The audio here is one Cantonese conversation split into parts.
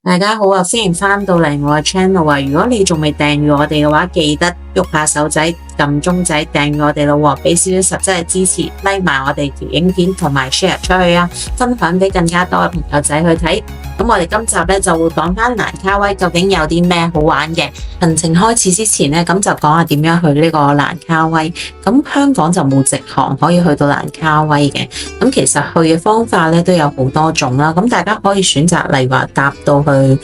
大家好啊，歡迎翻到嚟我嘅 channel 啊！如果你仲未訂閱我哋嘅話，記得喐下手仔，撳鐘仔訂閱我哋咯，俾少少實質嘅支持，like 埋我哋條影片同埋 share 出去啊，分享俾更加多嘅朋友仔去睇。咁我哋今集咧就會講翻蘭卡威究竟有啲咩好玩嘅。行程開始之前咧，咁就講下點樣去呢個蘭卡威。咁香港就冇直航可以去到蘭卡威嘅。咁其實去嘅方法咧都有好多種啦。咁大家可以選擇，例如話搭到去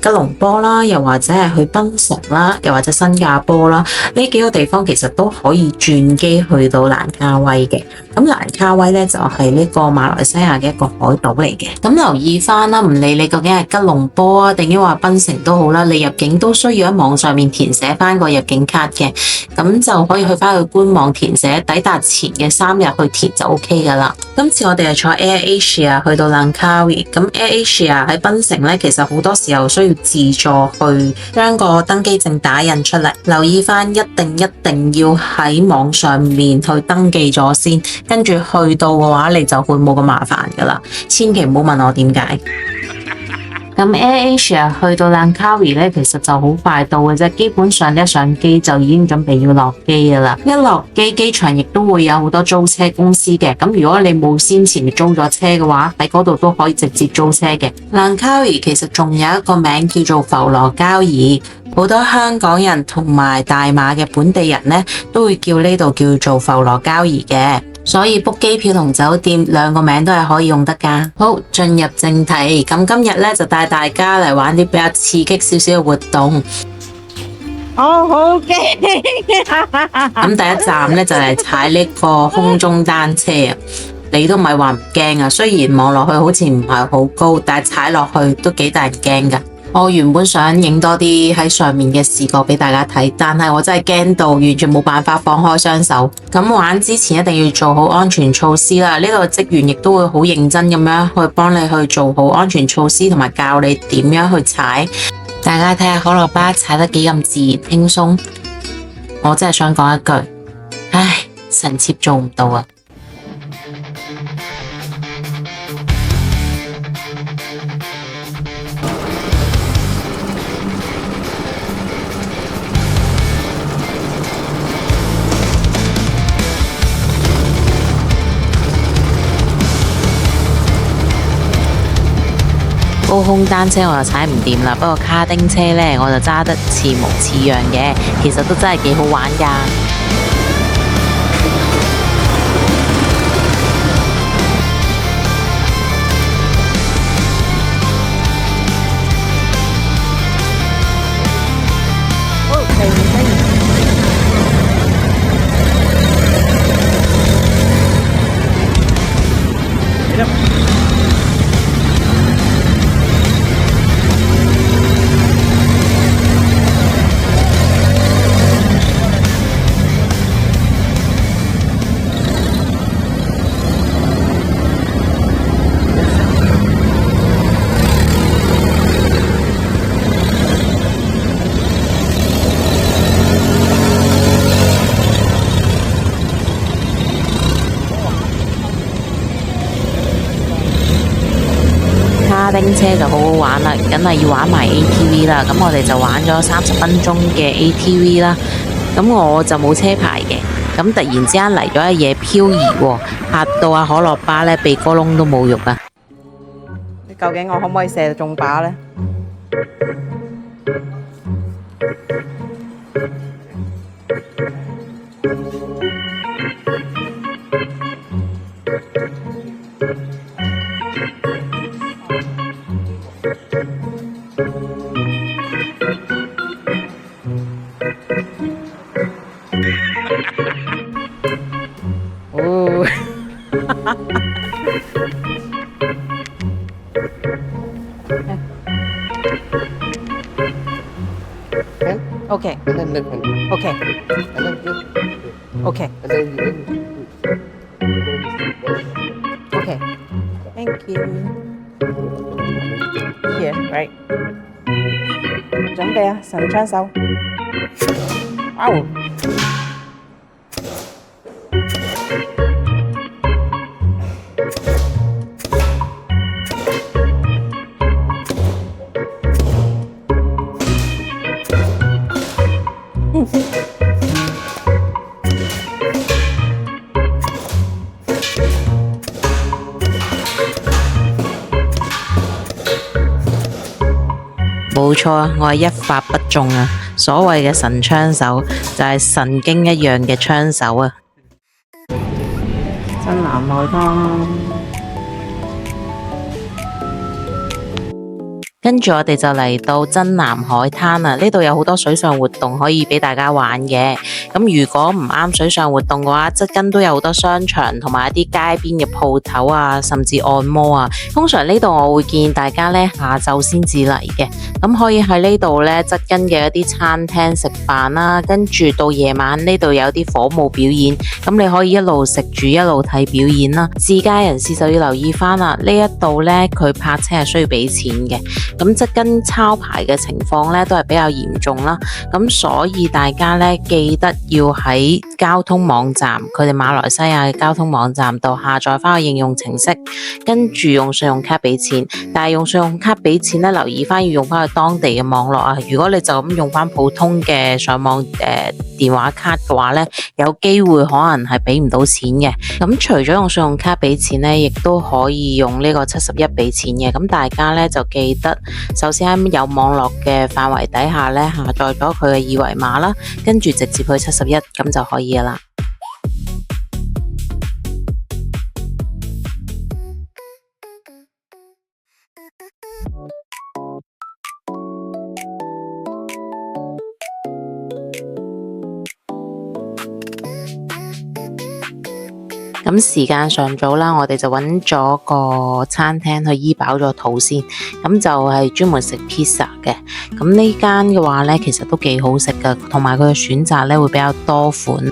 吉隆坡啦，又或者係去檳城啦，又或者新加坡啦，呢幾個地方其實都可以轉機去到蘭卡威嘅。咁蘭卡威咧就係呢個馬來西亞嘅一個海島嚟嘅。咁留意翻啦，唔理你究竟係吉隆坡啊，定抑或檳城都好啦，你入境都需要喺網上面填寫翻個入境卡嘅。咁就可以去翻去官網填寫，抵達前嘅3日去填就 OK 噶啦。今次我哋係坐 Air Asia 去到蘭卡威。咁 Air Asia 喺檳城咧，其實好多時候需要自助去將個登機證打印出嚟。留意翻，一定要喺網上面去登記咗先。跟住去到嘅話，你就會冇咁麻煩噶啦，千祈唔好問我點解。咁 Air Asia 去到蘭卡威咧，其實就好快到嘅啫，基本上一上機就已經準備要落機噶啦。一落機，機場亦都會有好多租車公司嘅。咁如果你冇先前租咗車嘅話，喺嗰度都可以直接租車嘅。蘭卡威其實仲有一個名叫做浮羅交怡，好多香港人同埋大馬嘅本地人咧都會叫呢度叫做浮羅交怡嘅。所以 book 機票同酒店兩個名都係可以用得㗎。好，進入正題，咁今日咧就帶大家嚟玩啲比較刺激少少嘅活動。好驚！咁第一站咧就係踩呢個空中單車啊！你都唔係話唔驚啊，雖然望落去好似唔係好高，但係踩落去都幾大人驚㗎。我原本想影多啲喺上面嘅視覺俾大家睇，但係我真係驚到完全冇辦法放開雙手。咁玩之前一定要做好安全措施啦。呢個職員亦都會好認真咁樣去幫你去做好安全措施，同埋教你點樣去踩。大家睇下可樂巴踩得幾咁自然輕鬆，我真係想講一句，唉，臣妾做唔到啊！高空單車我就踩唔掂啦，不過卡丁車呢，我就揸得似模似樣嘅，其實都真係幾好玩㗎。卡丁車就好好玩啦，梗係要玩埋 ATV 啦。咁我哋就玩咗30分鐘嘅 ATV 啦。咁我就冇車牌嘅。咁突然之間嚟咗一嘢漂移喎，嚇到阿可樂巴咧鼻哥窿都冇肉啊！究竟我可唔可以射中靶呢？哦，OK，OK，OK，Thank you. Here, right. 準備啊，神槍手。冇錯，我係一發不中啊！所謂嘅神槍手就係神經一樣嘅槍手啊！真南海灘。跟住我哋就嚟到真南海灘啦，呢度有好多水上活動可以俾大家玩嘅。咁如果唔啱水上活動嘅話，側根都有好多商場同埋一啲街邊嘅鋪頭啊，甚至按摩啊。通常呢度我會建議大家呢下晝先至嚟嘅，咁可以喺呢度呢側根嘅一啲餐廳食飯啦，跟住到夜晚呢度有啲火舞表演，咁你可以一路食住一路睇表演啦。自駕人士就要留意翻啦，呢一度呢佢泊車係需要俾錢嘅。咁側根抄牌嘅情況咧都係比較嚴重啦，咁所以大家咧記得要喺交通網站，佢哋馬來西亞嘅交通網站度下載翻個應用程式，跟住用信用卡俾錢。但係用信用卡俾錢咧，留意翻要用翻去當地嘅網絡啊！如果你就咁用翻普通嘅上網電話卡嘅話咧，有機會可能係俾唔到錢嘅。咁除咗用信用卡俾錢咧，亦都可以用呢個71俾錢嘅。咁大家咧就記得，首先喺有網絡嘅範圍底下咧，下載咗佢嘅二維碼啦，跟住直接去71，咁就可以噶啦。咁時間尚早啦，我哋就揾咗個餐廳去醫飽咗肚先。咁就係專門食 pizza 嘅。咁呢間嘅話呢，其實都幾好食噶，同埋佢嘅選擇呢會比較多款。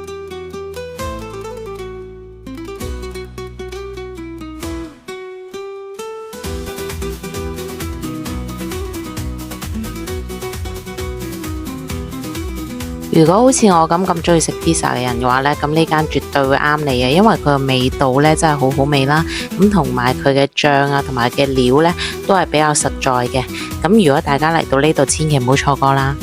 如果好似我咁中意食 pizza 嘅人嘅話呢，咁呢間絕對會啱你嘅，因為佢嘅味道呢真係好好味啦。咁同埋佢嘅醬啊，同埋嘅料呢都係比較實在嘅。咁如果大家嚟到呢度，千祈唔好錯過啦。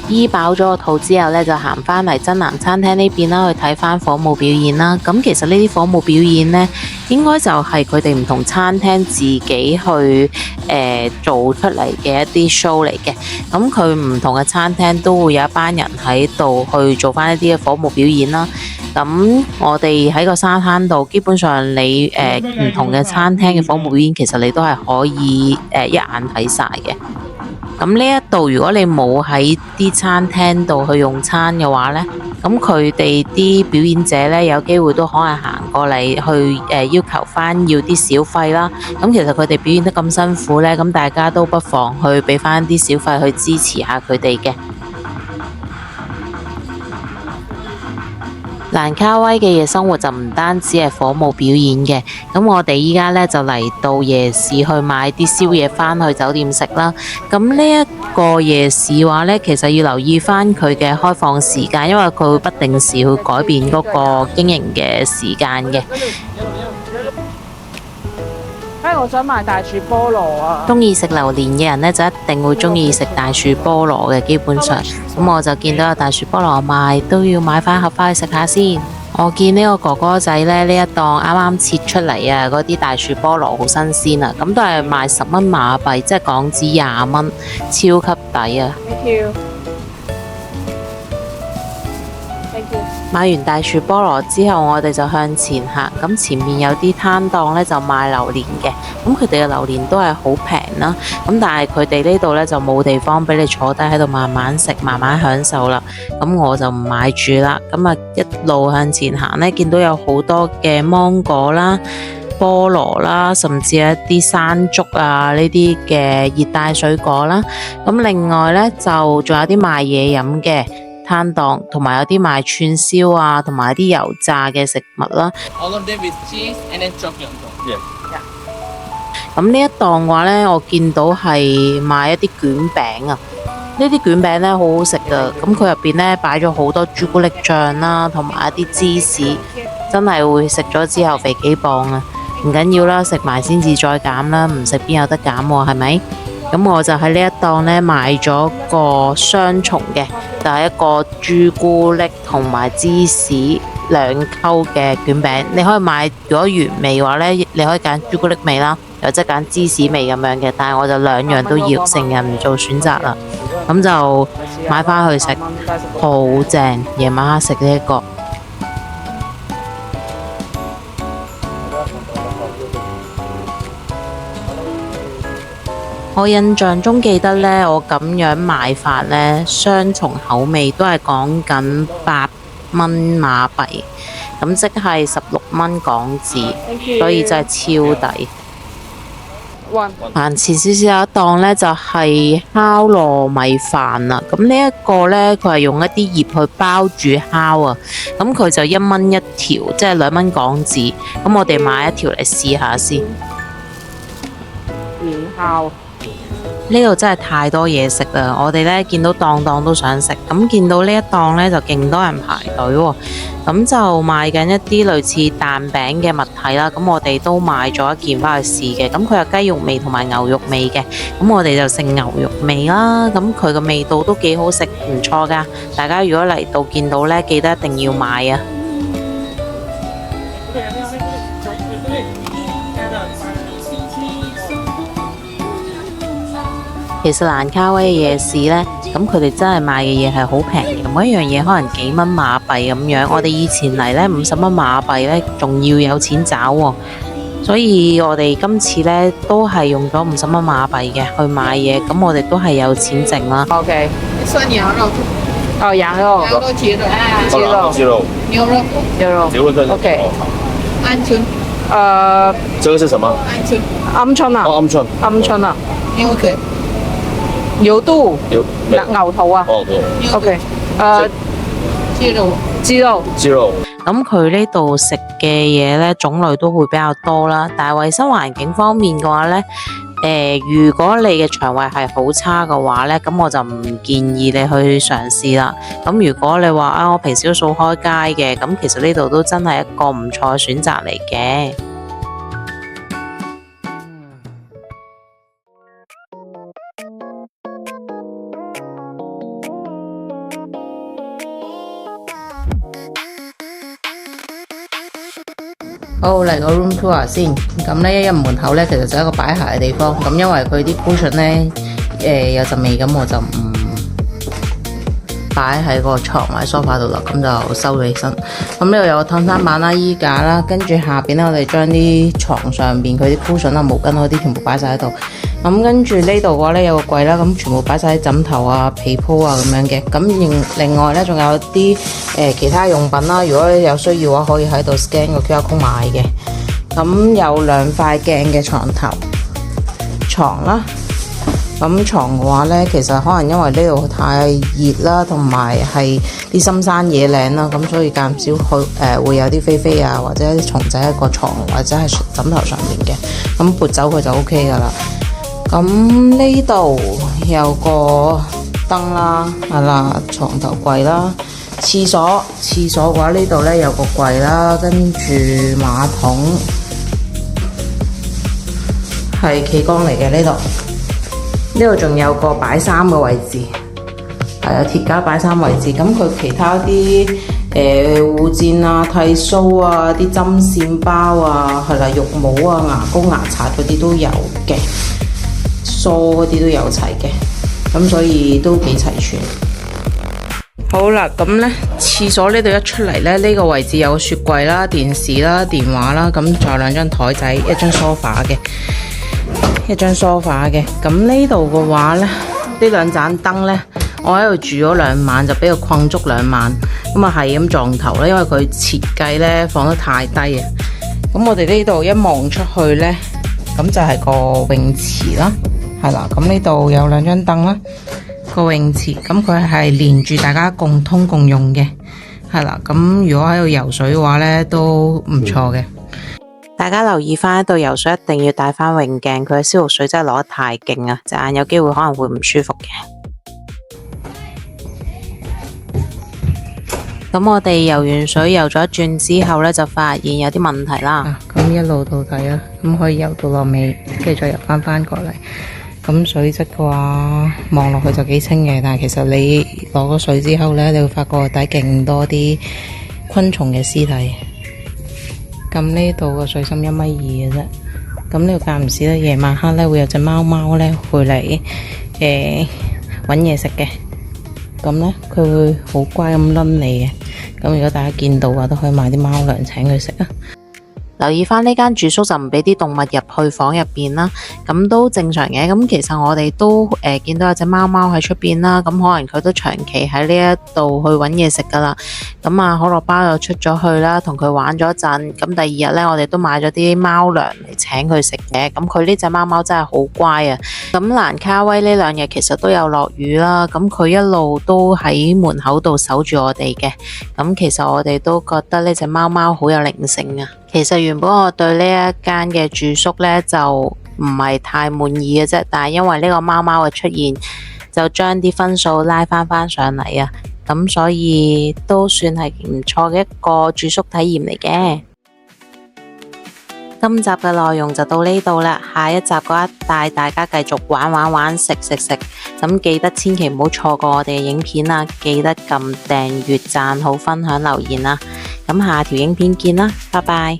醫飽咗個肚之後呢，就行返嚟真南餐廳呢邊啦，去睇返火舞表演啦。咁其實呢啲火舞表演呢，應該就係佢哋唔同餐廳自己去做出嚟嘅一啲 show 嚟嘅。咁佢唔同嘅餐廳都會有一班人喺度去做返一啲嘅火舞表演啦。咁我哋喺個沙灘度，基本上你唔同嘅餐廳嘅火舞表演，其實你都係可以一眼睇晒嘅。咁呢一度如果你冇喺啲餐廳度去用餐嘅話呢，咁佢哋啲表演者呢，有機會都可能行過嚟去要求翻要啲小費啦。咁其實佢哋表演得咁辛苦呢，咁大家都不妨去俾翻啲小費去支持下佢哋嘅。蘭卡威嘅夜生活就唔單止係火舞表演嘅，咁我哋依家呢就嚟到夜市去買啲宵夜返去酒店食啦。咁呢一個夜市話呢，其實要留意返佢嘅開放時間，因為佢會不定時去改變嗰個經營嘅時間嘅。我想買大樹菠蘿啊！中意食榴蓮嘅人呢，就一定會中意食大樹菠蘿嘅，基本上。咁我就見到有大樹菠蘿賣，都要買返盒返去食下先。我見呢個哥哥仔呢，呢一檔啱啱切出嚟啊，嗰啲大樹菠蘿好新鮮啊，咁都係賣10蚊馬幣，即係港紙20蚊，超級抵啊！ Thank you。買完大樹菠蘿之後，我哋就向前行。咁前面有啲攤檔呢，就賣榴蓮嘅，咁佢哋嘅榴蓮都係好平啦。咁但係佢哋呢度呢，就冇地方俾你坐低喺度慢慢食、慢慢享受啦。咁我就唔買住啦。咁啊一路向前行呢，見到有好多嘅芒果啦、菠蘿啦，甚至一啲山竹啊呢啲嘅熱帶水果啦。咁另外呢，就仲有啲賣嘢飲嘅攤檔，同埋有啲賣串燒啊，同埋啲油炸嘅食物啦。咁呢一檔嘅話呢，我見到係賣一啲卷餅啊。呢啲卷餅呢，好好食噶，咁佢入邊呢，擺咗好多朱古力醬啦，同埋一啲芝士，真係會食咗之後肥幾磅啊！唔緊要啦，食埋先至再減啦，唔食邊有得減喎，係咪？咁我就喺呢一檔呢買咗個雙重嘅，就係一個朱古力同埋芝士兩溝嘅卷餅。你可以買，如果原味嘅話呢，你可以揀朱古力味啦，又或者揀芝士味咁樣嘅。但係我就兩樣都要，成日唔做選擇啦。咁就買返去食，好正！夜晚黑食呢一個。我印象中記得呢，我咁樣買法呢，雙重口味都係講緊8蚊馬幣，咁即係16蚊港紙，所以真係超抵。行前少少有一檔呢，就係烤糯米飯啦。咁呢一個呢，佢係用一啲葉去包住烤啊。咁佢就1蚊一條，即係2蚊港紙。咁我哋買一條嚟試下先。年烤。呢度真係太多嘢食啦！我哋呢見到檔檔都想食，咁見到呢一檔呢，就勁多人排隊喎，咁就賣緊一啲類似蛋餅嘅物體啦。咁我哋都買咗一件返去試嘅，咁佢有雞肉味同埋牛肉味嘅，咁我哋就食牛肉味啦。咁佢個味道都幾好食，唔錯㗎。大家如果嚟到見到呢，記得一定要買啊！其實蘭卡威嘅夜市呢，咁佢哋真係賣嘅嘢係好平嘅，每一樣嘢可能幾蚊馬幣咁樣。我哋以前嚟呢，50蚊馬幣呢，仲要有錢找喎。所以我哋今次呢，都係用咗50蚊馬幣嘅去買嘢，咁我哋都係有錢剩啦。OK。算羊肉。哦，羊肉。羊肉、雞肉。雞肉。牛肉。牛肉。牛肉算 OK。鵪鶉。這個是什麼？鵪鶉。鵪鶉啊。哦，鵪鶉。鵪鶉啊。牛腿。牛肚。牛頭啊。哦，對。OK。雞肉。雞肉。雞肉。咁佢呢度食嘅嘢呢，種類都會比較多啦，但係衞生環境方面嘅話呢，如果你嘅腸胃係好差嘅話呢，咁我就唔建議你去嘗試啦。咁如果你話啊，我平時都掃開街嘅，咁其實呢度都真係一個唔錯嘅選擇嚟嘅。好，嚟個 room tour 先。咁呢，一入門口呢，其實就係一個擺鞋嘅地方。咁因為佢啲 cushion 呢，有陣味，咁我就唔擺喺個床或者梳化度啦。咁就收咗起身。咁呢度有個燙衫板啦、衣架啦，跟住下邊呢，我哋將啲床上邊佢啲 cushion 啊、毛巾嗰啲全部擺晒喺度。咁跟住呢度嘅話呢，有個櫃啦，咁全部擺晒喺枕頭啊、被鋪啊咁樣嘅。咁另外呢，仲有啲其他用品啦，如果有需要嘅話，可以喺度 scan 個 QR code 買嘅。咁有2塊鏡嘅床啦。咁床嘅話呢，其實可能因為呢度太熱啦，同埋係啲深山野嶺啦，咁所以間唔少會有啲飛啊，或者啲蟲仔喺個床或者係枕頭上面嘅。咁撥走佢就 OK 噶啦。咁呢度有個燈啦，係啦，床頭櫃啦，廁所嘅話呢度呢有個櫃啦，跟住馬桶係企缸嚟嘅呢度。呢度仲有個擺衫嘅位置，係有鐵架擺衫位置。咁佢其他啲護墊啊、剃鬚啊、啲針線包啊，係啦，浴帽啊、牙膏、牙刷嗰啲都有嘅。梳嗰啲都有齊嘅，咁所以都幾齊全。好啦，咁呢廁所呢度一出嚟呢，呢個位置有個雪櫃啦、電視啦、電話啦，咁仲有2張台仔、一張梳化嘅。咁呢度嘅話呢，呢2盞燈呢，我喺度住咗2晚，就俾佢困足2晚，咁啊係咁撞頭啦，因為佢設計呢放得太低啊。咁我哋呢度一望出去呢，咁就係個泳池啦。係啦，咁呢度有2張凳啦，個泳池，咁佢係連住大家共通共用嘅，係啦，咁如果喺度游水嘅話呢，都唔錯嘅。大家留意翻喺度游水一定要帶翻泳鏡，佢嘅消毒水真係攞得太勁啊，隻眼有機會可能會唔舒服嘅。咁我哋游完水游咗一轉之後呢，就發現有啲問題啦。咁一路到底啦，咁可以游到落尾，跟住再游翻過嚟。咁水質嘅話，望落去就幾清嘅，但係其實你攞咗水之後呢，你會發覺底勁多啲昆蟲嘅屍體。咁呢度個水深1.2米嘅啫。咁呢度間唔時咧，夜晚黑咧會有隻貓貓咧會嚟搵嘢食嘅。咁咧佢會好乖咁撚你嘅。咁如果大家見到啊，都可以買啲貓糧請佢食啊。留意翻呢間住宿就唔俾啲動物入去房入邊啦，咁都正常嘅。咁其實我哋都見到有隻貓貓喺出邊啦，咁可能佢都長期喺呢一度去揾嘢食噶啦。咁啊，可樂包又出咗去啦，同佢玩咗一陣。咁第二日呢，我哋都買咗啲貓糧嚟請佢食嘅。咁佢呢隻貓貓真係好乖啊。咁蘭卡威呢2日其實都有落雨啦，咁佢一路都喺門口度守住我哋嘅。咁其實我哋都覺得呢隻貓貓好有靈性啊。其實原本我對呢一間嘅住宿呢就唔係太滿意嘅啫，但係因為呢個貓貓嘅出現，就將啲分數拉翻上嚟啊，咁所以都算係唔錯嘅一個住宿體驗嚟嘅。今集嘅內容就到呢度啦，下一集嘅話帶大家繼續玩食，咁記得千祈唔好錯過我哋嘅影片啦，記得撳訂閱、讚好、分享、留言啦，咁下條影片見啦，拜拜。